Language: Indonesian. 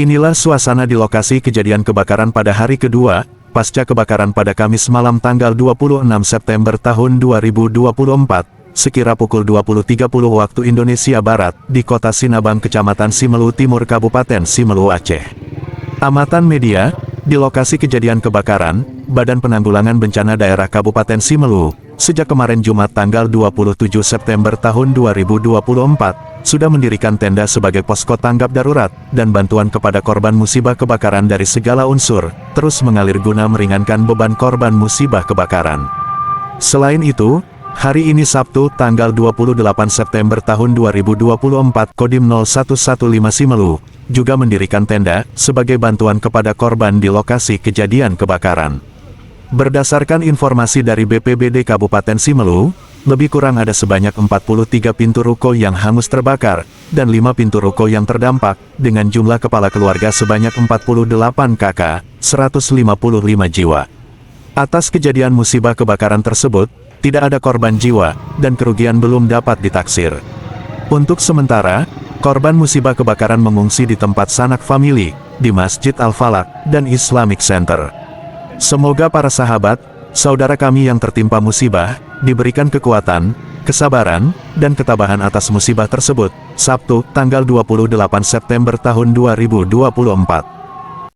Inilah suasana di lokasi kejadian kebakaran pada hari kedua, pasca kebakaran pada Kamis malam tanggal 26 September tahun 2024, sekira pukul 20.30 waktu Indonesia Barat, di kota Sinabang, Kecamatan Simelu Timur, Kabupaten Simelu, Aceh. Amatan media, di lokasi kejadian kebakaran, Badan Penanggulangan Bencana Daerah Kabupaten Simelu, sejak kemarin Jumat tanggal 27 September tahun 2024, sudah mendirikan tenda sebagai posko tanggap darurat, dan bantuan kepada korban musibah kebakaran dari segala unsur, terus mengalir guna meringankan beban korban musibah kebakaran. Selain itu, hari ini Sabtu tanggal 28 September tahun 2024, Kodim 0115 Simelu, juga mendirikan tenda, sebagai bantuan kepada korban di lokasi kejadian kebakaran. Berdasarkan informasi dari BPBD Kabupaten Simelu, lebih kurang ada sebanyak 43 pintu ruko yang hangus terbakar, dan 5 pintu ruko yang terdampak, dengan jumlah kepala keluarga sebanyak 48 kakak, 155 jiwa. Atas kejadian musibah kebakaran tersebut, tidak ada korban jiwa, dan kerugian belum dapat ditaksir. Untuk sementara, korban musibah kebakaran mengungsi di tempat sanak famili, di Masjid Al-Falak, dan Islamic Center. Semoga para sahabat, saudara kami yang tertimpa musibah, diberikan kekuatan, kesabaran, dan ketabahan atas musibah tersebut. Sabtu, tanggal 28 September tahun 2024.